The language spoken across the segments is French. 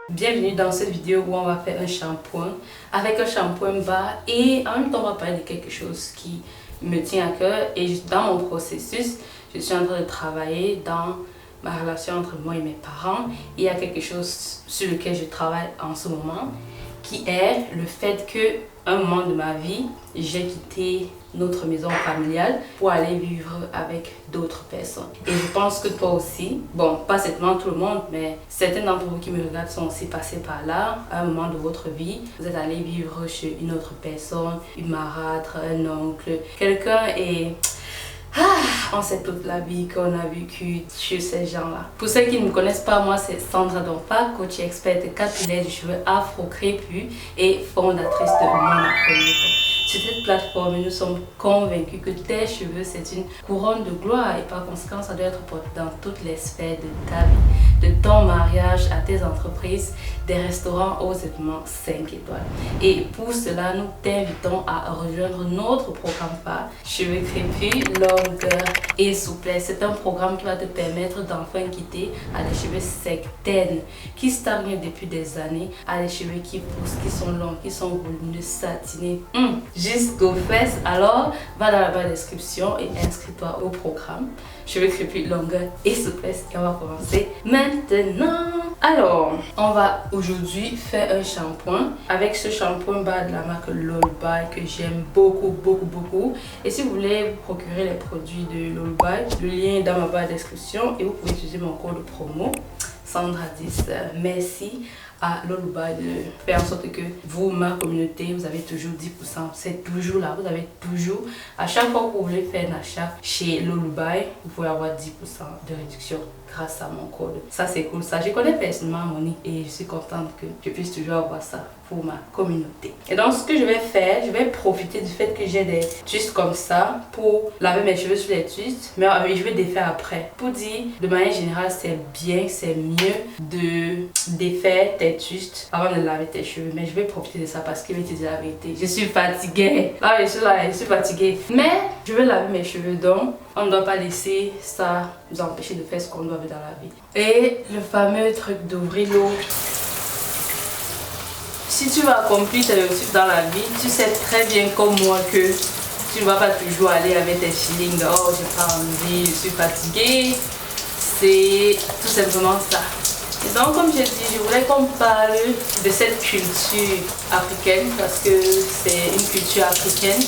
Bienvenue dans cette vidéo où on va faire un shampoing avec un shampoing bas et en même temps on va parler de quelque chose qui me tient à cœur et dans mon processus, je suis en train de travailler dans ma relation entre moi et mes parents. Il y a quelque chose sur lequel je travaille en ce moment qui est le fait que un moment de ma vie, j'ai quitté notre maison familiale pour aller vivre avec d'autres personnes. Et je pense que toi aussi, bon, pas certainement tout le monde, mais certains d'entre vous qui me regardent sont aussi passés par là, à un moment de votre vie. Vous êtes allé vivre chez une autre personne, une marâtre, un oncle, quelqu'un et... on sait toute la vie qu'on a vécue chez ces gens-là. Pour ceux qui ne me connaissent pas, moi c'est Sandra Dompa, coach et experte capillaire du cheveu afro-crépus et fondatrice de Mon Afro. Sur cette plateforme, nous sommes convaincus que tes cheveux c'est une couronne de gloire et par conséquent ça doit être porté dans toutes les sphères de ta vie. De ton mariage à tes entreprises, des restaurants aux événements 5 étoiles. Et pour cela, nous t'invitons à rejoindre notre programme phare Cheveux crépus, longueur et souplesse. C'est un programme qui va te permettre d'enfin quitter à des cheveux secs, ternes, qui stagnent depuis des années, à des cheveux qui poussent, qui sont longs, qui sont volumineux, satinés, jusqu'aux fesses. Alors, va dans la barre de description et inscris-toi au programme Cheveux crépus, longueur et souplesse. Et on va commencer maintenant. Alors, on va aujourd'hui faire un shampoing avec ce shampoing bas de la marque Lullaby que j'aime beaucoup. Et si vous voulez vous procurer les produits de Lullaby, le lien est dans ma barre de description et vous pouvez utiliser mon code promo Sandra10. Merci à Lullaby de faire en sorte que vous, ma communauté, vous avez toujours 10%. C'est toujours là, vous avez toujours, à chaque fois que vous voulez faire un achat chez Lullaby, vous pouvez avoir 10% de réduction grâce à mon code. Ça c'est cool, ça je connais personnellement Monique et je suis contente que je puisse toujours avoir ça pour ma communauté. Et donc ce que je vais faire, je vais profiter du fait que j'ai des twists comme ça pour laver mes cheveux sur les twists, mais je vais défaire après. Pour dire, de manière générale, c'est bien, c'est mieux de défaire tes twists avant de laver tes cheveux, mais je vais profiter de ça parce que je vais te dire la vérité, je suis fatiguée. Là je suis fatiguée, mais je vais laver mes cheveux donc on ne doit pas laisser ça nous empêcher de faire ce qu'on doit dans la vie. Et le fameux truc d'ouvrir l'eau. Si tu vas accomplir tes objectifs dans la vie, tu sais très bien comme moi que tu ne vas pas toujours aller avec tes feelings. Oh, j'ai pas envie, je suis fatiguée. C'est tout simplement ça. Et donc, comme j'ai dit, je voulais qu'on parle de cette culture africaine parce que c'est une culture africaine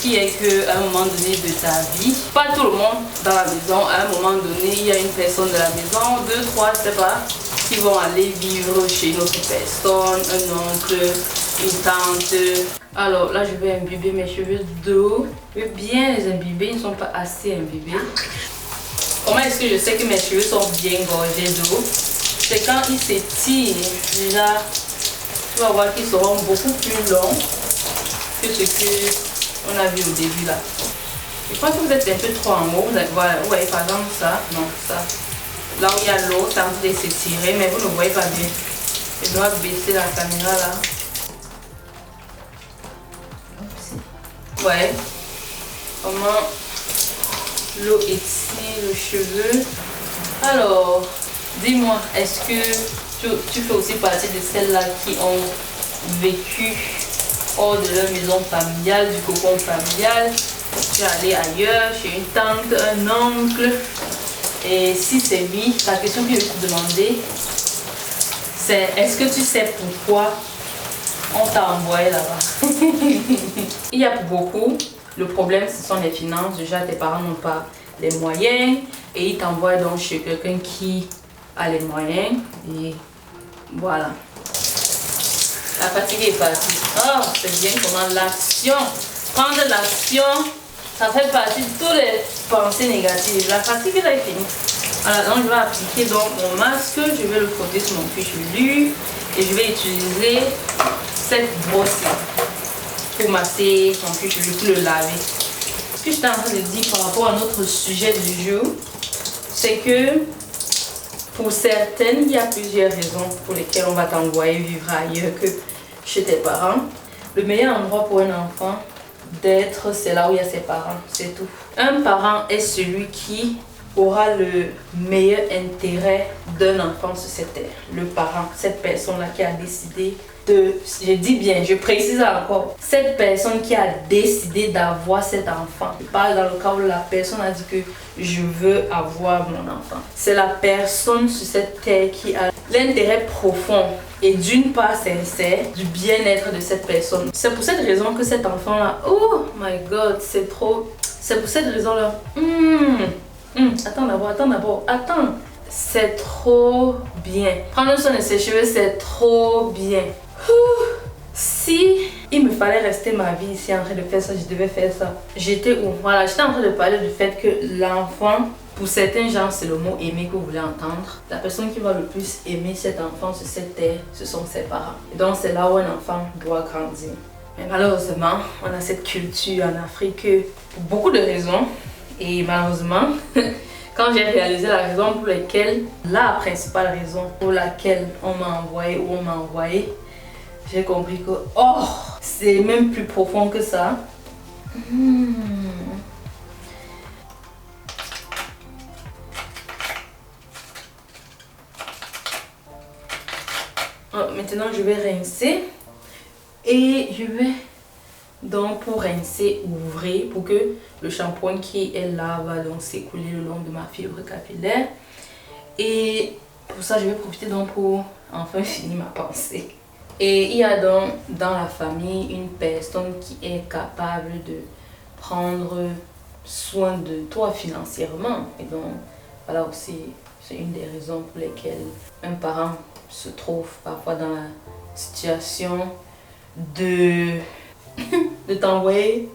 qui est qu'à un moment donné de ta vie, pas tout le monde dans la maison, à un moment donné, il y a une personne de la maison, 2, 3, je sais pas, qui vont aller vivre chez une autre personne, un oncle, une tante. Alors là, je vais imbiber mes cheveux d'eau. Je vais bien les imbiber, ils ne sont pas assez imbibés. Comment est-ce que je sais que mes cheveux sont bien gorgés d'eau? C'est quand ils s'étirent, déjà, tu vas voir qu'ils seront beaucoup plus longs que ce qu'on a vu au début là. Je crois que vous êtes un peu trop en haut, vous voyez par exemple ça, non ça. Là où il y a l'eau, c'est en train de s'étirer, mais vous ne voyez pas bien. Je dois baisser la caméra là. Ouais. Comment l'eau étire le cheveu. Alors, dis-moi, est-ce que tu fais aussi partie de celles-là qui ont vécu hors de leur maison familiale, du cocon familial? Tu es allé ailleurs, chez une tante, un oncle? Et si c'est oui, la question que je vais te demander, c'est est-ce que tu sais pourquoi on t'a envoyé là-bas? Il y a pour beaucoup, le problème ce sont les finances. Déjà tes parents n'ont pas les moyens et ils t'envoient donc chez quelqu'un qui a les moyens et voilà. La fatigue est partie. Oh, c'est bien comment l'action, prendre l'action, ça fait partie de toutes les pensées négatives. La fatigue là est finie. Alors donc je vais appliquer donc mon masque, je vais le frotter sur mon cuir chevelu et je vais utiliser cette brosse pour masser mon cuir chevelu, pour le laver. Ce que je suis en train de dire par rapport à notre sujet du jour, c'est que pour certaines, il y a plusieurs raisons pour lesquelles on va t'envoyer vivre ailleurs que chez tes parents. Le meilleur endroit pour un enfant d'être, c'est là où il y a ses parents, c'est tout. Un parent est celui qui aura le meilleur intérêt d'un enfant sur cette terre. Le parent, cette personne-là qui a décidé de, je dis bien, je précise encore, cette personne qui a décidé d'avoir cet enfant. Je parle dans le cas où la personne a dit que je veux avoir mon enfant. C'est la personne sur cette terre qui a l'intérêt profond et d'une part sincère du bien-être de cette personne. C'est pour cette raison que cet enfant-là, oh my god, c'est trop... C'est pour cette raison-là. Attends. C'est trop bien. Prendre soin de ses cheveux, c'est trop bien. Si il me fallait rester ma vie ici en train de faire ça, je devais faire ça. J'étais où? Voilà, j'étais en train de parler du fait que l'enfant, pour certains gens, c'est le mot aimer que vous voulez entendre. La personne qui va le plus aimer cet enfant sur cette terre, ce sont ses parents. Et donc c'est là où un enfant doit grandir. Mais malheureusement, on a cette culture en Afrique pour beaucoup de raisons. Et malheureusement, quand j'ai réalisé la raison pour laquelle, la principale raison pour laquelle on m'a envoyé, j'ai compris que, oh, c'est même plus profond que ça. Maintenant, je vais rincer. Et je vais donc, pour rincer, ouvrir pour que le shampoing qui est là va donc s'écouler le long de ma fibre capillaire. Et pour ça, je vais profiter donc pour enfin finir ma pensée. Et il y a donc dans la famille une personne qui est capable de prendre soin de toi financièrement. Et donc, voilà aussi, c'est une des raisons pour lesquelles un parent se trouve parfois dans la situation de t'envoyer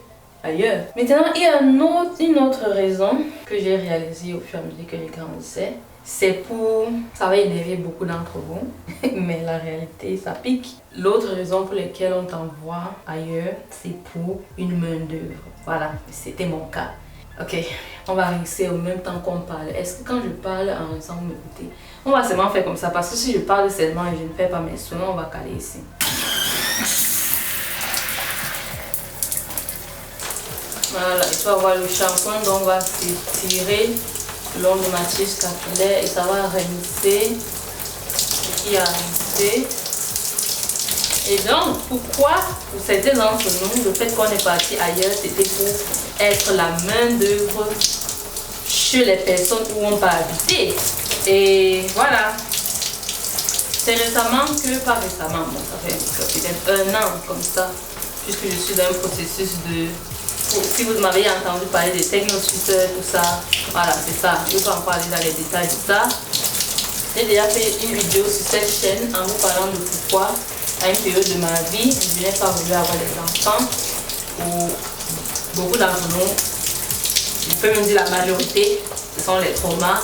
ailleurs. Maintenant, il y a une autre raison que j'ai réalisée au fur et à mesure que je grandissais. C'est pour... Ça va énerver beaucoup d'entre vous, mais la réalité, ça pique. L'autre raison pour laquelle on t'envoie ailleurs, c'est pour une main d'œuvre. Voilà, c'était mon cas. Ok, on va rincer au même temps qu'on parle. Est-ce que quand je parle en rinçant, vous m'écoutez? On va seulement faire comme ça, parce que si je parle seulement et je ne fais pas mes soins, on va caler ici. Voilà, il faut avoir le shampoing, donc on va s'étirer le long de ma tige capillaire et ça va rincer ce qui a rincé. Et donc, pourquoi, pour certains d'entre nous, le fait qu'on est parti ailleurs, c'était pour être la main d'œuvre chez les personnes où on va habiter. Et voilà. C'est récemment que, pas récemment, bon, ça fait peut-être 1 an comme ça, puisque je suis dans un processus de... Si vous m'avez entendu parler des techno-tuteurs, tout ça, voilà, c'est ça. Je ne vais pas en parler dans les détails de ça. J'ai déjà fait une vidéo sur cette chaîne en vous parlant de pourquoi, à une période de ma vie, je n'ai pas voulu avoir des enfants. Pour beaucoup d'entre nous, je peux même dire la majorité, ce sont les traumas.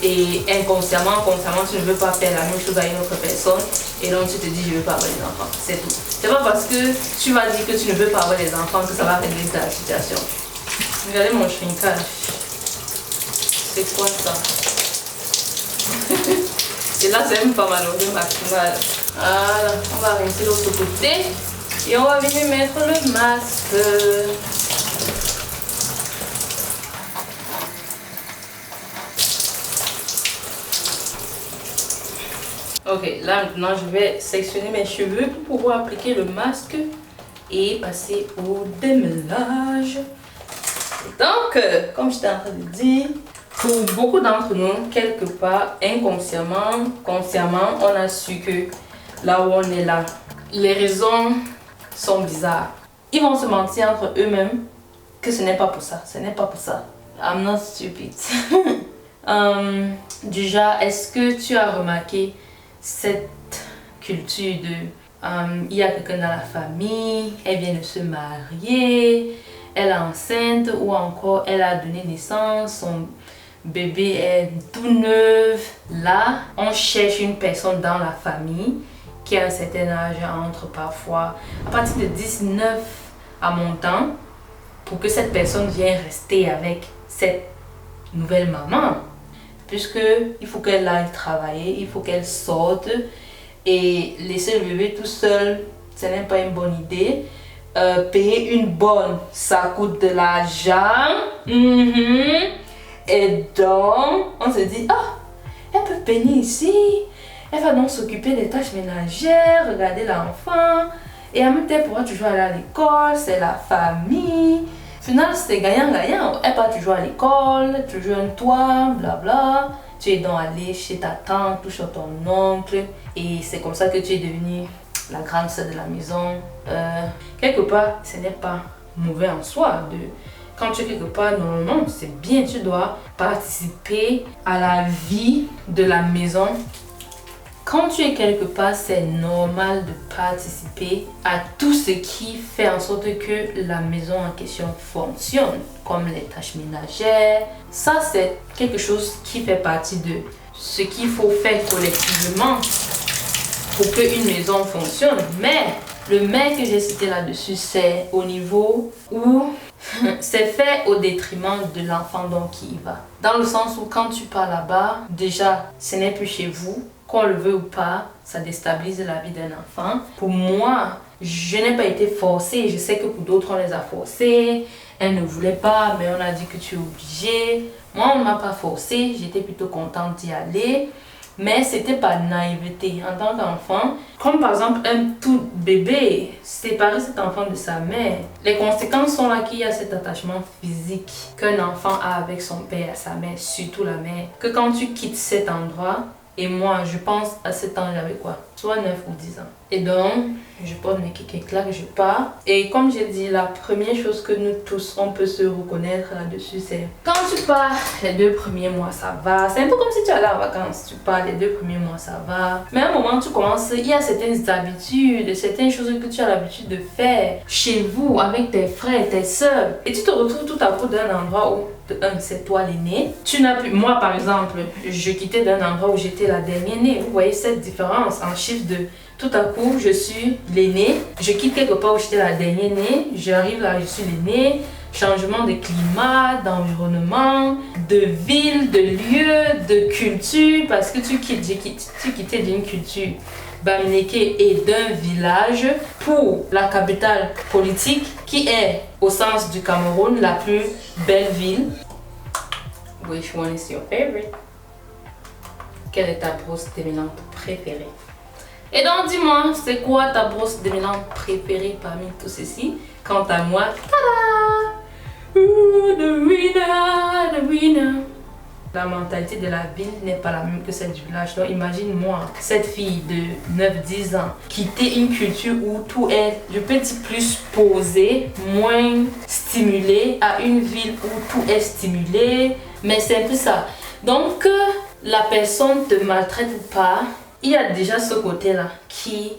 Et inconsciemment, consciemment, tu ne veux pas faire la même chose à une autre personne. Et donc tu te dis, je ne veux pas avoir des enfants. C'est tout. C'est pas parce que tu vas dire que tu ne veux pas avoir des enfants que ça va régler ta situation. Regardez mon shrinkage. C'est quoi ça? Et là, c'est même pas malheureux maximal. Voilà, on va rincer l'autre côté. Et on va venir mettre le masque. Ok, là maintenant je vais sectionner mes cheveux pour pouvoir appliquer le masque et passer au démêlage. Donc, comme j'étais en train de dire, pour beaucoup d'entre nous, quelque part, inconsciemment, consciemment, on a su que là où on est là, les raisons sont bizarres. Ils vont se mentir entre eux-mêmes que ce n'est pas pour ça, ce n'est pas pour ça. I'm not stupid. Déjà, est-ce que tu as remarqué cette culture de il y a quelqu'un dans la famille, elle vient de se marier, elle est enceinte ou encore elle a donné naissance, son bébé est tout neuf. Là, on cherche une personne dans la famille qui a un certain âge, entre parfois à partir de 19 à mon temps, pour que cette personne vienne rester avec cette nouvelle maman. Puisque il faut qu'elle aille travailler, il faut qu'elle sorte et laisser le bébé tout seul, ce n'est pas une bonne idée. Payer une bonne, ça coûte de l'argent. Et donc, on se dit, ah, elle peut peigner ici. Elle va donc s'occuper des tâches ménagères, regarder l'enfant. Et en même temps, elle pourra toujours aller à l'école, c'est la famille. Au final, c'est gagnant-gagnant. Elle part toujours à l'école, toujours un toit, blabla. Tu es donc allé chez ta tante, ou chez ton oncle. Et c'est comme ça que tu es devenue la grande sœur de la maison. Quelque part, ce n'est pas mauvais en soi. Quand tu es quelque part, non, c'est bien. Tu dois participer à la vie de la maison. Quand tu es quelque part, c'est normal de participer à tout ce qui fait en sorte que la maison en question fonctionne, comme les tâches ménagères. Ça, c'est quelque chose qui fait partie de ce qu'il faut faire collectivement pour qu'une maison fonctionne. Mais le mais que j'ai cité là-dessus, c'est au niveau où c'est fait au détriment de l'enfant donc qui y va. Dans le sens où quand tu pars là-bas, déjà, ce n'est plus chez vous. Qu'on le veut ou pas, ça déstabilise la vie d'un enfant. Pour moi, je n'ai pas été forcée. Je sais que pour d'autres, on les a forcés. Elle ne voulait pas, mais on a dit que tu es obligée. Moi, on ne m'a pas forcée. J'étais plutôt contente d'y aller. Mais c'était par naïveté en tant qu'enfant. Comme par exemple un tout bébé, séparer cet enfant de sa mère. Les conséquences sont là qu'il y a cet attachement physique qu'un enfant a avec son père, sa mère, surtout la mère. Que quand tu quittes cet endroit, et moi, je pense à ce temps, j'avais quoi? Soit 9 ou 10 ans. Et donc, je porte mes kékés claques, je pars. Et comme j'ai dit, la première chose que nous tous, on peut se reconnaître là-dessus, c'est quand tu pars, les 2 premiers mois, ça va. C'est un peu comme si tu allais en vacances. Tu pars, les 2 premiers mois, ça va. Mais à un moment, tu commences, il y a certaines habitudes, certaines choses que tu as l'habitude de faire chez vous, avec tes frères, tes soeurs. Et tu te retrouves tout à coup d'un endroit où c'est toi l'aîné. Tu n'as plus... Moi, par exemple, je quittais d'un endroit où j'étais la dernière née. Vous voyez cette différence en chiffre de... Tout à coup, je suis l'aîné. Je quitte quelque part où j'étais la dernière née. J'arrive là, je suis l'aîné. Changement de climat, d'environnement, de ville, de lieu, de culture. Parce que tu quittais d'une culture Bamileke et d'un village pour la capitale politique qui est, au sens du Cameroun, la plus belle ville. Which one is your favorite? Quelle est ta brosse démêlante préférée? Et donc dis-moi, c'est quoi ta brosse démêlante préférée parmi tout ceci? Quant à moi, tada! Ooh, the winner. La mentalité de la ville n'est pas la même que celle du village. Donc imagine-moi, cette fille de 9-10 ans, quitter une culture où tout est, je peux dire, plus posé, moins stimulé, à une ville où tout est stimulé. Mais c'est un peu ça. Donc que la personne te maltraite ou pas, il y a déjà ce côté-là qui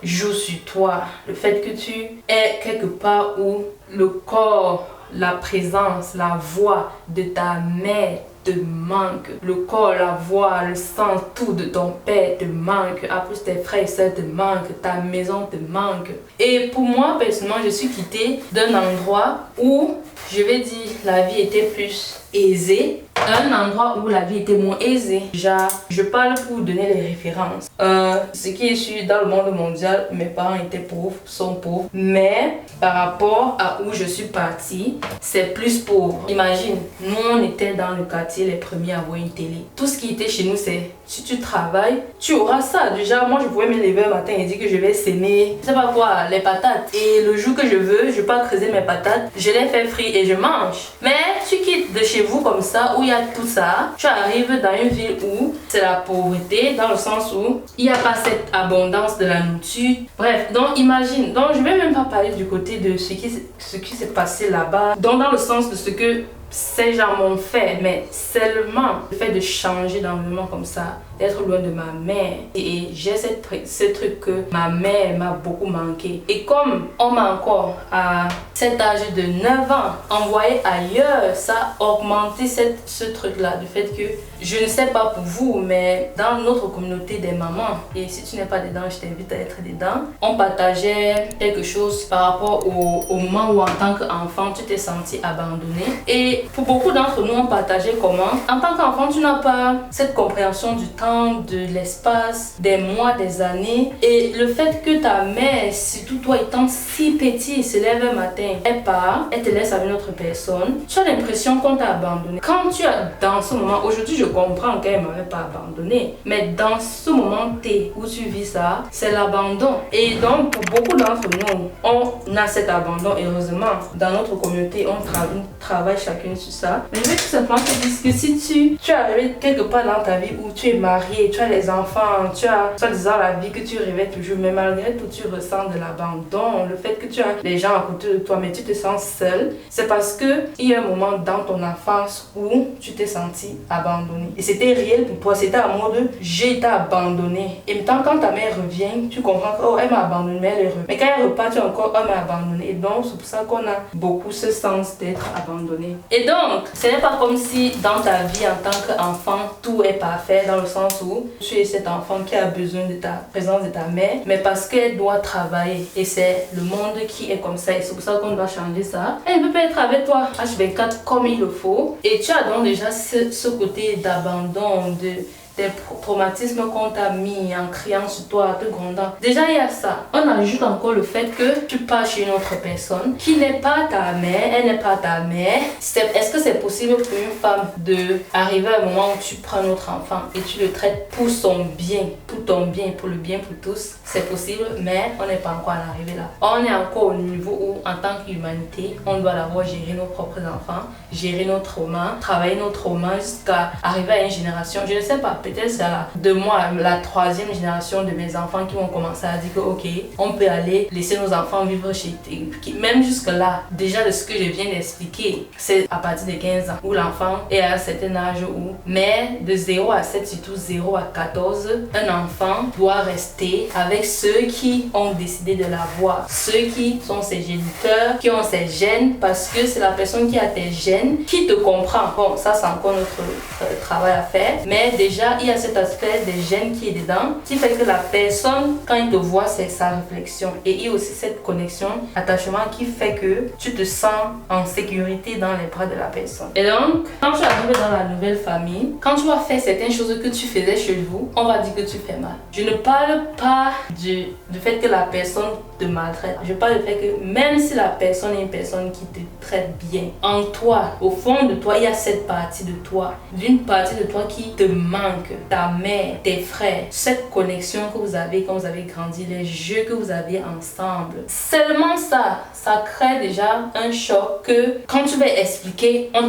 joue sur toi. Le fait que tu es quelque part où le corps, la présence, la voix de ta mère te manque. Le corps, la voix, le sang, tout de ton père te manque. Après, tes frères et sœurs te manquent. Ta maison te manque. Et pour moi, personnellement, je suis quittée d'un endroit où, je vais dire, la vie était plus aisée. Un endroit où la vie était moins aisée. Déjà, je parle pour donner les références. Ce qui est sûr, dans le monde mondial, mes parents étaient pauvres, sont pauvres. Mais par rapport à où je suis partie, c'est plus pauvre. Imagine, nous on était dans le quartier les premiers à avoir une télé. Tout ce qui était chez nous, c'est si tu travailles, tu auras ça. Déjà, moi je pouvais me lever un matin et dire que je vais s'aimer, je sais pas quoi, les patates. Et le jour que je veux, je peux pas creuser mes patates, je les fais frire et je mange. Mais tu quittes de chez vous comme ça, où il y a tout ça, tu arrives dans une ville où c'est la pauvreté, dans le sens où il n'y a pas cette abondance de la nourriture. Bref, donc imagine, donc je vais même pas parler du côté de ce qui s'est passé là-bas, donc dans le sens de ce que ces gens m'ont fait, mais seulement le fait de changer d'environnement comme ça, d'être loin de ma mère. Et j'ai ce truc que ma mère m'a beaucoup manqué. Et comme on m'a encore à cet âge de 9 ans envoyé ailleurs, ça a augmenté ce truc-là, du fait que je ne sais pas pour vous, mais dans notre communauté des mamans, et si tu n'es pas dedans, je t'invite à être dedans, on partageait quelque chose par rapport au moment où en tant qu'enfant, tu t'es senti abandonné. Et pour beaucoup d'entre nous, on partageait comment, en tant qu'enfant, tu n'as pas cette compréhension du temps temps, de l'espace, des mois, des années. Et le fait que ta mère, surtout toi étant si petit, se lève un matin, elle part, elle te laisse avec une autre personne, tu as l'impression qu'on t'a abandonné. Quand tu as dans ce moment, aujourd'hui je comprends qu'elle ne m'avait pas abandonné, mais dans ce moment T où tu vis ça, c'est l'abandon. Et donc pour beaucoup d'entre nous, on a cet abandon. Heureusement, dans notre communauté, on travaille chacune sur ça. Mais je veux tout simplement te dire que si tu es arrivé quelque part dans ta vie où tu es marié, tu as les enfants, tu as soi-disant la vie que tu rêvais toujours, mais malgré tout tu ressens de l'abandon, le fait que tu as les gens à côté de toi, mais tu te sens seul, c'est parce que il y a un moment dans ton enfance où tu t'es senti abandonné. Et c'était réel pour toi, c'était à mode j'ai été abandonné. Et maintenant quand ta mère revient, tu comprends que oh, elle m'a abandonné, mais elle est revenue. Mais quand elle repart, tu as encore elle m'a abandonné. Et donc c'est pour ça qu'on a beaucoup ce sens d'être abandonné. Et donc, ce n'est pas comme si dans ta vie en tant qu'enfant, tout est parfait dans le sens où tu es cet enfant qui a besoin de ta présence de ta mère, mais parce qu'elle doit travailler. Et c'est le monde qui est comme ça. Et c'est pour ça qu'on doit changer ça. Elle ne peut pas être avec toi H24 comme il le faut. Et tu as donc déjà ce côté d'abandon, des traumatismes qu'on t'a mis en criant sur toi, te grondant. Déjà, il y a ça. On ajoute encore le fait que tu pars chez une autre personne qui n'est pas ta mère, elle n'est pas ta mère. Est-ce que c'est possible pour une femme d'arriver à un moment où tu prends un autre enfant et tu le traites pour son bien, pour ton bien, pour le bien pour tous? C'est possible, mais on n'est pas encore arrivé là. On est encore au niveau où, en tant qu'humanité, on doit d'abord gérer nos propres enfants, gérer nos traumas, travailler nos traumas jusqu'à arriver à une génération. Je ne sais pas. Peut-être c'est de moi, la troisième génération de mes enfants qui vont commencer à dire que ok, on peut aller laisser nos enfants vivre chez même jusque là, déjà de ce que je viens d'expliquer, c'est à partir de 15 ans où l'enfant est à un certain âge où, mais de 0 à 7, surtout 0 à 14, un enfant doit rester avec ceux qui ont décidé de l'avoir, ceux qui sont ses géniteurs, qui ont ses gènes, parce que c'est la personne qui a tes gènes qui te comprend. Bon, ça c'est encore notre travail à faire, mais déjà il y a cet aspect des gènes qui est dedans, qui fait que la personne, quand il te voit, c'est sa réflexion. Et il y a aussi cette connexion, attachement qui fait que tu te sens en sécurité dans les bras de la personne. Et donc, quand tu arrives dans la nouvelle famille, quand tu vas faire certaines choses que tu faisais chez vous, on va dire que tu fais mal. Je ne parle pas du fait que la personne te maltraite. Je parle du fait que même si la personne est une personne qui te traite bien, en toi, au fond de toi, il y a cette partie de toi, d'une partie de toi qui te manque. Ta mère, tes frères, cette connexion que vous avez quand vous avez grandi, les jeux que vous avez ensemble. Seulement ça crée déjà un choc que quand tu vas expliquer, on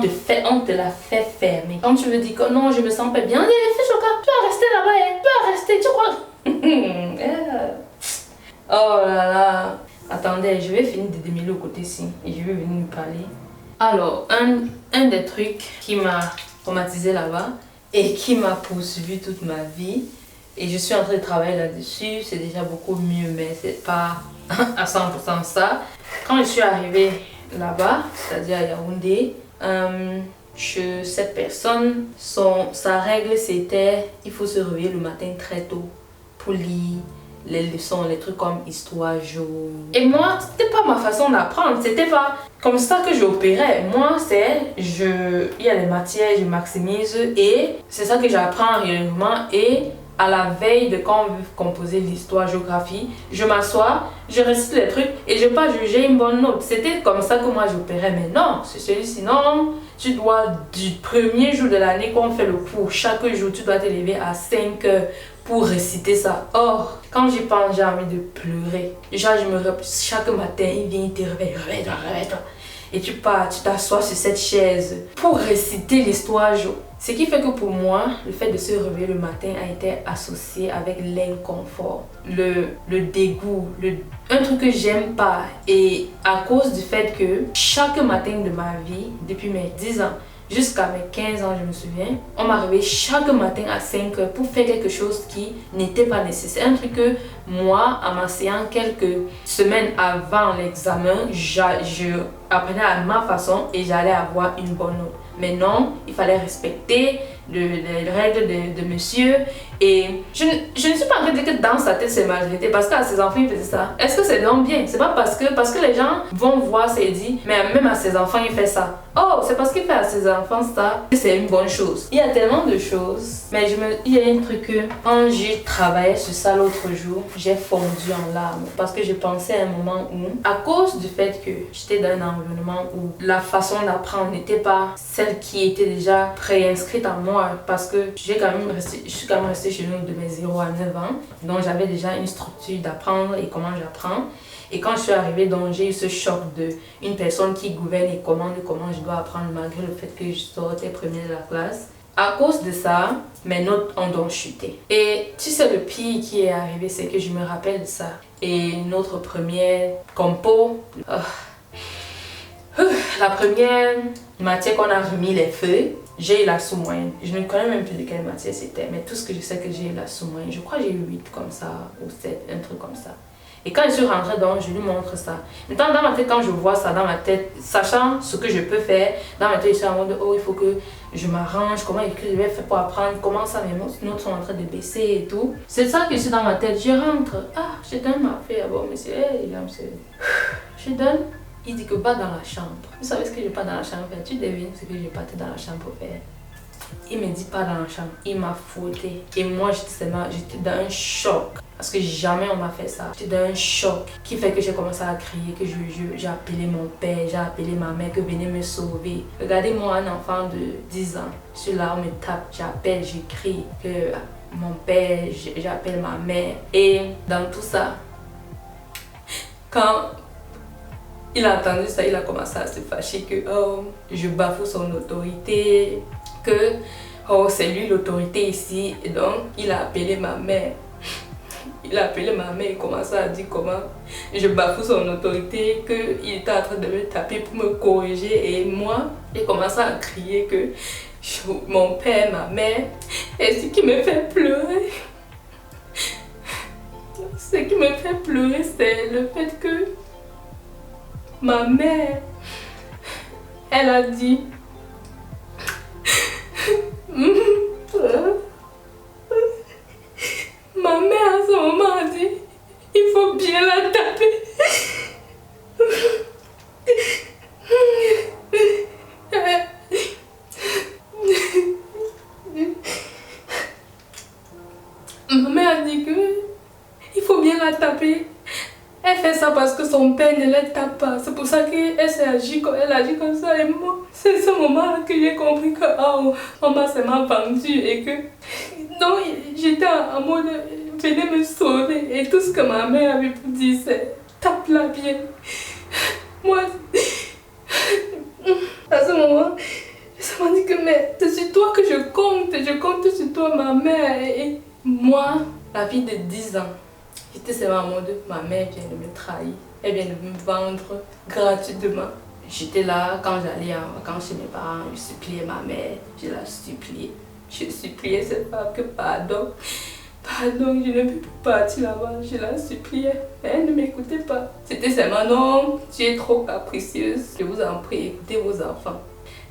te la fait fermer. Quand tu veux dire que non, je me sens pas bien, on dit, fais choc, tu vas rester là-bas, tu vas rester, tu crois. Oh là là. Attendez, je vais finir de démêler au côté-ci et je vais venir nous parler. Alors, un des trucs qui m'a traumatisé là-bas et qui m'a poursuivi toute ma vie, et je suis en train de travailler là-dessus, c'est déjà beaucoup mieux, mais c'est pas à 100% ça. Quand je suis arrivée là-bas, c'est-à-dire à Yaoundé, cette personne, sa règle c'était il faut se réveiller le matin très tôt pour lire les leçons, les trucs comme histoire, géo. Et moi, c'était pas ma façon d'apprendre, c'était pas comme ça que j'opérais. Moi, il y a les matières, je maximise et c'est ça que j'apprends régulièrement. Et à la veille de quand on veut composer l'histoire, géographie, je m'assois, je récite les trucs et je pas juger une bonne note. C'était comme ça que moi j'opérais. Mais non, c'est celui-ci, non. Tu dois, du premier jour de l'année qu'on fait le cours, chaque jour, tu dois te lever à 5 heures pour réciter ça. Or, quand j'y pense, j'ai envie de pleurer. Déjà, chaque matin, il vient, il te réveille, réveille-toi. Et tu pars, tu t'assois sur cette chaise pour réciter l'histoire. Ce qui fait que pour moi, le fait de se réveiller le matin a été associé avec l'inconfort, le dégoût, un truc que j'aime pas. Et à cause du fait que chaque matin de ma vie, depuis mes 10 ans, jusqu'à mes 15 ans, je me souviens, on m'a réveillé chaque matin à 5 heures pour faire quelque chose qui n'était pas nécessaire. Un truc que moi, en m'asseyant quelques semaines avant l'examen, je apprenais à ma façon et j'allais avoir une bonne note. Mais non, il fallait respecter les règles de monsieur. Et je ne suis pas en train de dire que dans sa tête c'est majorité parce qu'à ses enfants il faisait ça. Est-ce que c'est donc bien? C'est pas parce que les gens vont voir ça et disent mais même à ses enfants il fait ça. Oh, c'est parce qu'il fait à ses enfants ça que c'est une bonne chose. Il y a tellement de choses, mais il y a un truc que quand j'ai travaillé sur ça l'autre jour, j'ai fondu en larmes parce que je pensais à un moment où, à cause du fait que j'étais dans un environnement où la façon d'apprendre n'était pas celle qui était déjà préinscrite en moi, parce que je suis quand même restée chez nous de mes 0 à 9 ans, donc j'avais déjà une structure d'apprendre et comment j'apprends. Et quand je suis arrivée, donc j'ai eu ce choc de une personne qui gouverne et commande comment je dois apprendre malgré le fait que je sortais première de la classe. À cause de ça, mes notes ont donc chuté. Et tu sais, le pire qui est arrivé, c'est que je me rappelle de ça. Et notre première compo, la première matière qu'on a remis les feuilles, j'ai eu la sous-moyenne. Je ne connais même plus de quelle matière c'était, mais tout ce que je sais que j'ai eu la sous-moyenne. Je crois que j'ai eu 8 comme ça, ou 7, un truc comme ça. Et quand je suis rentrée donc, je lui montre ça. Maintenant, dans ma tête, quand je vois ça dans ma tête, sachant ce que je peux faire, dans ma tête, je suis en mode, oh, il faut que je m'arrange, comment est-ce que je vais faire pour apprendre, comment ça, mes notes sont en train de baisser et tout. C'est ça que je suis dans ma tête. Je rentre, je donne ma feuille. Bon, monsieur, monsieur. Je donne. Il dit que pas dans la chambre. Vous savez ce que je pas dans la chambre faire? Tu devines ce que je partais dans la chambre pour faire? Il me dit pas dans la chambre. Il m'a fouetté. Et moi, j'étais dans un choc. Parce que jamais on m'a fait ça. J'étais dans un choc qui fait que j'ai commencé à crier, que j'ai appelé mon père, j'ai appelé ma mère, que venez me sauver. Regardez-moi, un enfant de 10 ans. Je suis là, on me tape, j'appelle, j'écris, que mon père, j'appelle ma mère. Et dans tout ça, quand il a entendu ça, il a commencé à se fâcher que je bafoue son autorité, que c'est lui l'autorité ici. Et donc, il a appelé ma mère. Il a appelé ma mère et commençait à dire comment je bafoue son autorité, qu'il était en train de me taper pour me corriger. Et moi, j'ai commencé à crier que mon père, ma mère, et ce qui me fait pleurer. Ce qui me fait pleurer, c'est le fait que ma mère, elle a dit ma mère à ce moment a dit il faut bien la taper. Ma mère a dit que il faut bien la taper. Elle fait ça parce que son père ne la tape pas. C'est pour ça qu'elle agit comme ça. Et moi, c'est ce moment-là que j'ai compris que on m'a seulement vendu et que donc j'étais en mode venez me sauver. Et tout ce que ma mère avait pu dire c'est tape-la bien. Moi, à ce moment, ça m'a dit que mais c'est sur toi que je compte sur toi ma mère. Et moi, la fille de 10 ans, j'étais seulement en mode, ma mère vient de me trahir, elle vient de me vendre gratuitement. J'étais là, quand j'allais en vacances chez mes parents, je suppliais ma mère, je la suppliais. Je suppliais cette femme que pardon, je ne peux plus partir là-bas, je la suppliais. Mais elle ne m'écoutait pas. C'était seulement, non, tu es trop capricieuse, je vous en prie, écoutez vos enfants.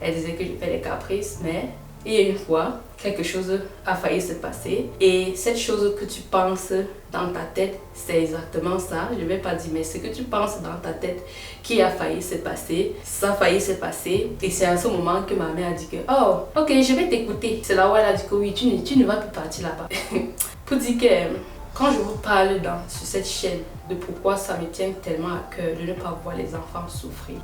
Elle disait que je fais des caprices, mais il y a une fois, quelque chose a failli se passer. Et cette chose que tu penses dans ta tête, c'est exactement ça. Je ne vais pas dire, mais ce que tu penses dans ta tête qui a failli se passer, ça a failli se passer. Et c'est à ce moment que ma mère a dit que, oh, ok, je vais t'écouter. C'est là où elle a dit que oui, tu ne vas plus partir là-bas. Pour dire que quand je vous parle sur cette chaîne de pourquoi ça me tient tellement à cœur de ne pas voir les enfants souffrir,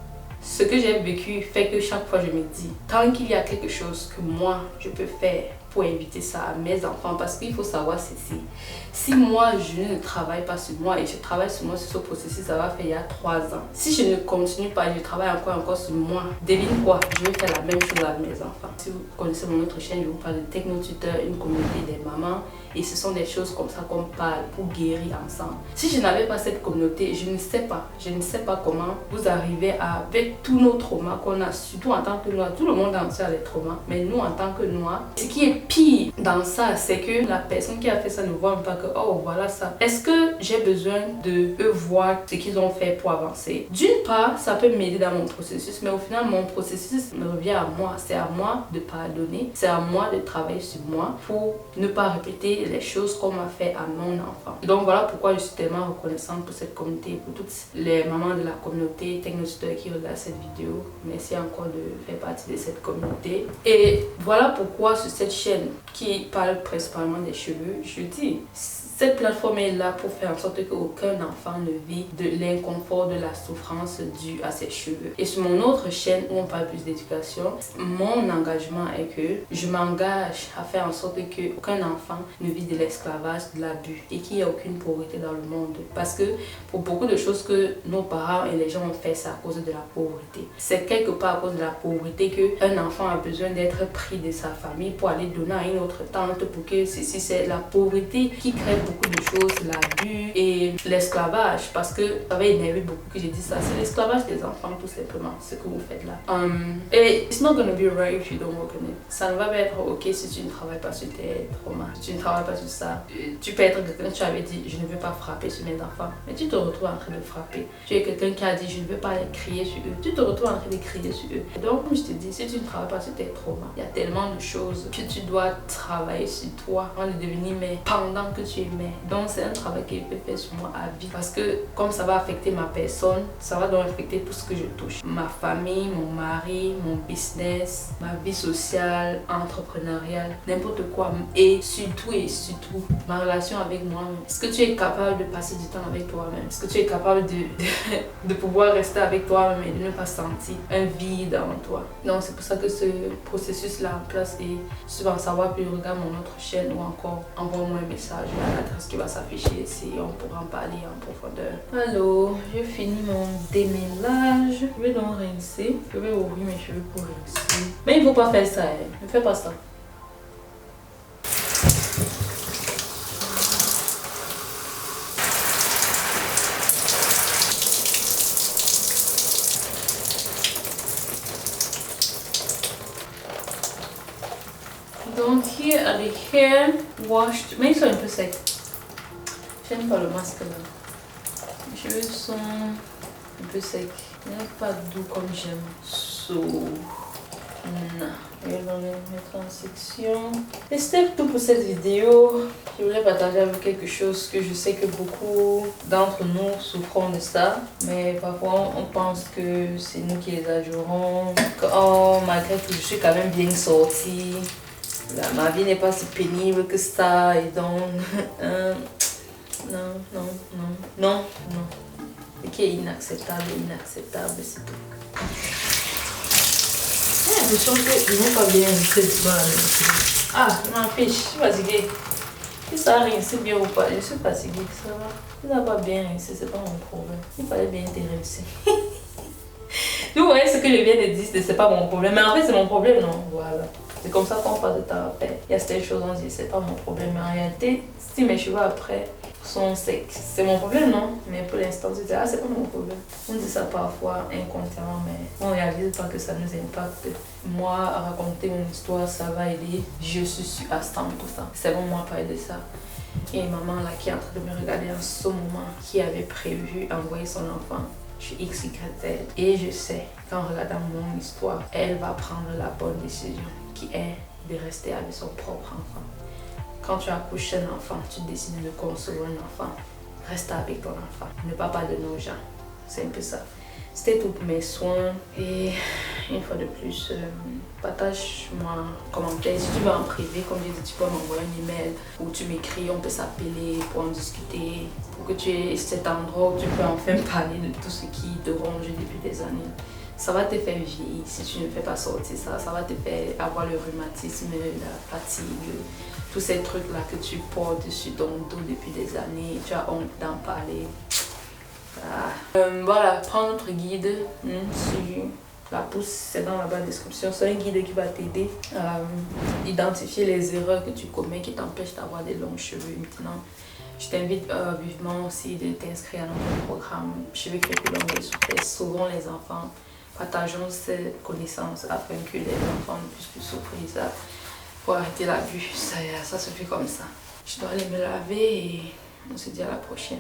ce que j'ai vécu fait que chaque fois je me dis, tant qu'il y a quelque chose que moi je peux faire pour éviter ça à mes enfants, parce qu'il faut savoir ceci, si moi je ne travaille pas sur moi et je travaille sur moi sur ce processus, ça va faire il y a 3 ans. Si je ne continue pas et je travaille encore sur moi, devine quoi, je vais faire la même chose avec mes enfants. Si vous connaissez mon autre chaîne, je vous parle de Technotuteur, une communauté des mamans. Et ce sont des choses comme ça qu'on parle pour guérir ensemble. Si je n'avais pas cette communauté, je ne sais pas comment vous arrivez avec tous nos traumas qu'on a, surtout en tant que noirs. Tout le monde entier a les traumas, mais nous en tant que noirs, ce qui est pire dans ça, c'est que la personne qui a fait ça ne voit même pas que, oh voilà ça. Est-ce que j'ai besoin de eux voir ce qu'ils ont fait pour avancer? D'une part, ça peut m'aider dans mon processus, mais au final, mon processus me revient à moi. C'est à moi de pardonner, c'est à moi de travailler sur moi pour ne pas répéter les choses qu'on m'a fait à mon enfant. Donc voilà pourquoi je suis tellement reconnaissante pour cette communauté, pour toutes les mamans de la communauté Technotuteur qui regardent cette vidéo. Merci encore de faire partie de cette communauté. Et voilà pourquoi sur cette chaîne qui parle principalement des cheveux, je dis, cette plateforme est là pour faire en sorte qu'aucun enfant ne vit de l'inconfort, de la souffrance due à ses cheveux. Et sur mon autre chaîne où on parle plus d'éducation, mon engagement est que je m'engage à faire en sorte qu'aucun enfant ne vit de l'esclavage, de l'abus et qu'il n'y ait aucune pauvreté dans le monde. Parce que pour beaucoup de choses que nos parents et les gens ont fait, c'est à cause de la pauvreté. C'est quelque part à cause de la pauvreté qu'un enfant a besoin d'être pris de sa famille pour aller donner à une autre tante pour que ceci, c'est la pauvreté qui crée beaucoup de choses, l'abus et l'esclavage, parce que ça va énerver beaucoup que j'ai dit ça, c'est l'esclavage des enfants tout simplement, ce que vous faites là. Et it's not gonna be right if you don't work on it. Ça ne va pas être ok si tu ne travailles pas sur tes traumas, si tu ne travailles pas sur ça. Tu peux être quelqu'un, tu avais dit je ne veux pas frapper sur mes enfants, mais tu te retrouves en train de frapper. Tu es quelqu'un qui a dit je ne veux pas les crier sur eux, tu te retrouves en train de crier sur eux. Donc comme je te dis, si tu ne travailles pas sur tes traumas, il y a tellement de choses que tu dois travailler sur toi avant de devenir mère pendant que tu es mère. Donc c'est un travail qui peut faire sur moi à vie, parce que comme ça va affecter ma personne, ça va donc affecter tout ce que je touche, ma famille, mon mari, mon business, ma vie sociale, entrepreneuriale, n'importe quoi, et surtout ma relation avec moi-même. Est-ce que tu es capable de passer du temps avec toi-même? Est-ce que tu es capable de pouvoir rester avec toi-même et de ne pas sentir un vide en toi? Donc c'est pour ça que ce processus là en place, et si tu veux en savoir plus, regarde mon autre chaîne ou encore envoie-moi un message à l'adresse qui va s'afficher ici, on pourra en parler en profondeur. Alors, j'ai fini mon démêlage. Je vais donc rincer. Je vais ouvrir mes cheveux pour rincer. Mais il ne faut pas faire ça, hein. Ne fais pas ça. Donc, here are the hair washed. Mais ils sont un peu secs. J'aime pas le masque là. Mes cheveux sont un peu secs. Ils n'est pas doux comme j'aime. So, non. Je vais les mettre en section. Et c'était tout pour cette vidéo. Je voulais partager avec vous quelque chose que je sais que beaucoup d'entre nous souffrons de ça. Mais parfois on pense que c'est nous qui exagérons. Que oh, malgré tout, je suis quand même bien sortie. Là, ma vie n'est pas si pénible que ça. Et donc, non. Ce qui est inacceptable, c'est tout. J'ai l'impression qu'ils n'ont pas bien rincé devant la maison. Ah, je m'en fiche, je suis fatiguée. Si ça a rincé bien ou pas, je suis fatiguée, ça va. Si ça n'a pas bien rincé, c'est pas mon problème. Il fallait bien te rincer. Vous voyez ce que je viens de dire, c'est pas mon problème. Mais en fait, c'est mon problème, non? Voilà. C'est comme ça qu'on passe de temps après. Il y a certaines choses, on dit, c'est pas mon problème. Mais en réalité, si mes cheveux après sont secs, c'est mon problème, non? Mais pour l'instant, tu dis, ah, c'est pas mon problème. On dit ça parfois inconsciemment, mais on réalise pas que ça nous impacte. Moi, à raconter mon histoire, ça va aider. Je suis sûre à 100%. C'est bon, moi, parler de ça. Et maman, là, qui est en train de me regarder en ce moment, qui avait prévu envoyer son enfant chez XYZ. Et je sais qu'en regardant mon histoire, elle va prendre la bonne décision, qui est de rester avec son propre enfant. Quand tu accouches un enfant, tu décides de concevoir un enfant. Reste avec ton enfant. Ne parle pas de nos gens. C'est un peu ça. C'était tout pour mes soins. Et une fois de plus, partage-moi un commentaire. Si tu veux en privé, comme j'ai dit, tu peux m'envoyer un email ou tu m'écris, on peut s'appeler pour en discuter. Pour que tu aies cet endroit où tu peux enfin parler de tout ce qui te ronge depuis des années. Ça va te faire vieillir si tu ne fais pas sortir ça. Ça va te faire avoir le rhumatisme, la fatigue, tous ces trucs-là que tu portes sur ton dos depuis des années. Tu as honte d'en parler. Voilà, prends notre guide sur la pouce, c'est dans la barre de description. C'est un guide qui va t'aider à identifier les erreurs que tu commets qui t'empêchent d'avoir des longs cheveux maintenant. Je t'invite vivement aussi de t'inscrire à notre programme Cheveux crépus longs et sauvons les enfants. Partageons ces connaissances afin que les enfants ne puissent plus souffrir ça. faut arrêter l'abus. Ça se fait comme ça. Je dois aller me laver et on se dit à la prochaine.